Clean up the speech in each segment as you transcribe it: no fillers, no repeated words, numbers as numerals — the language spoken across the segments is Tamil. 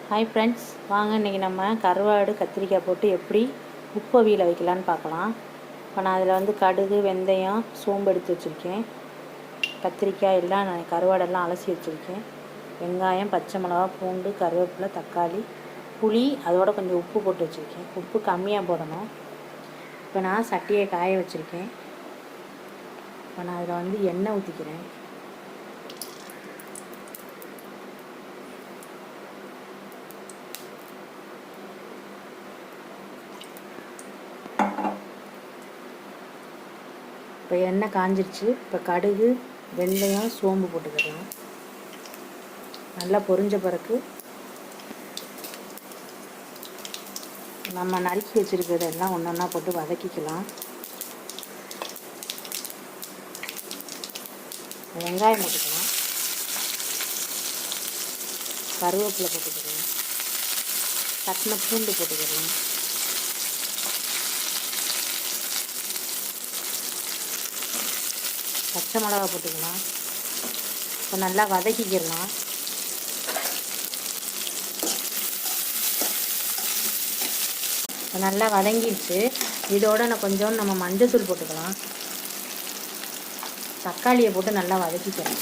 ஹாய் ஃப்ரெண்ட்ஸ், வாங்க இன்றைக்கி நம்ம கருவாடு கத்திரிக்காய் போட்டு எப்படி உப்பவியில் வைக்கலான்னு பார்க்கலாம். இப்போ நான் அதில் கடுகு, வெந்தயம், சோம்பு எடுத்து வச்சுருக்கேன். கத்திரிக்காய் எல்லாம் நான் கருவாடெல்லாம் அலசி வச்சுருக்கேன். வெங்காயம், பச்சை மிளகா, பூண்டு, கருவேப்பிலை, தக்காளி, புளி, அதோட கொஞ்சம் உப்பு போட்டு வச்சுருக்கேன். உப்பு கம்மியாக போடணும். இப்போ நான் சட்டியை காய வச்சுருக்கேன். இப்போ நான் அதில் எண்ணெய் ஊற்றிக்கிறேன். இப்போ எண்ணெய் காஞ்சிருச்சு. இப்போ கடுகு, வெந்தயம், சோம்பு போட்டுக்கலாம். நல்லா பொரிஞ்ச பிறகு நம்ம நறுக்கி வச்சுருக்கிறதெல்லாம் ஒன்று ஒன்றா போட்டு வதக்கிக்கலாம். வெங்காயம் போட்டுக்கலாம், கருவேப்பிலை போட்டுக்கலாம், தட்டின பூண்டு போட்டுக்கலாம், பச்சை மிளகா போட்டுக்கலாம். இப்போ நல்லா வதக்கிக்கலாம். இப்போ நல்லா வதங்கிடுச்சு. இதோட நான் கொஞ்சம் நம்ம மஞ்சள் தூள் போட்டுக்கலாம். தக்காளியை போட்டு நல்லா வதக்கிக்கலாம்.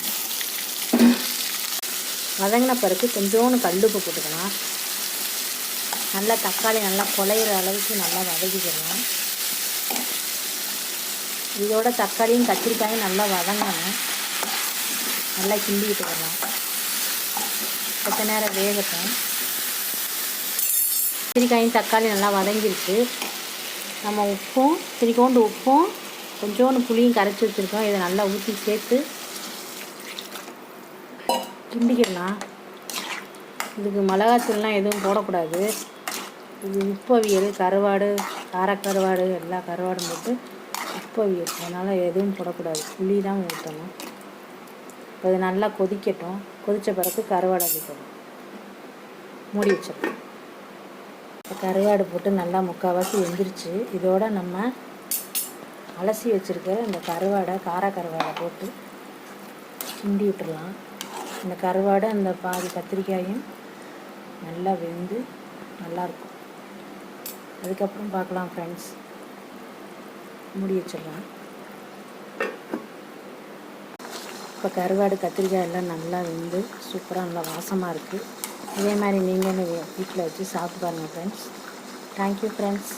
வதங்கின பிறகு கொஞ்சோண்டு கல்லுப்பு போட்டுக்கலாம். நல்லா தக்காளி நல்லா குழையிற அளவுக்கு நல்லா வதக்கிக்கலாம். இதோட தக்காளியும் கத்திரிக்காயும் நல்லா வதங்கணும். நல்லா கிண்டிக்கிட்டு வரலாம். கொஞ்ச நேரம் வேகட்டும். கத்திரிக்காயும் தக்காளி நல்லா வதங்கிருச்சு. நம்ம உப்பும் உப்பும் கொஞ்சோண்டு புளியும் கரைச்சி வச்சுருக்கோம். இதை நல்லா ஊற்றி சேர்த்து கிண்டிக்கிடலாம். இதுக்கு மிளகாத்தூள்லாம் எதுவும் போடக்கூடாது. இது உப்பவியல், கருவாடு, காரக்கருவாடு, எல்லா கருவாடும் போட்டு உப்பவியல், அதனால் எதுவும் போடக்கூடாது. புளி தான் ஊற்றணும். இப்போ இது நல்லா கொதிக்கட்டும். கொதித்த பிறகு கருவாடை வைக்கணும். மூடி வச்சிடணும். இப்போ கருவாடு போட்டு நல்லா முக்கால்வாசி வெந்துருச்சு. இதோட நம்ம அலசி வச்சுருக்கிற இந்த கருவாடை, காரக்கருவாடை போட்டு கிண்டி விட்டுடலாம். இந்த கருவாடை அந்த பாதி கத்திரிக்காயும் நல்லா வெந்து நல்லாயிருக்கும். அதுக்கப்புறம் பார்க்கலாம் ஃப்ரெண்ட்ஸ். மூடி வச்சிடலாம். இப்போ கருவாடு, கத்திரிக்காய் எல்லாம் நல்லா வெந்து சூப்பராக நல்லா வாசமாக இருக்குது. இதே மாதிரி நீங்களும் வீட்டில் வச்சு சாப்பிட்டு பாருங்கள் ஃப்ரெண்ட்ஸ். Thank you friends.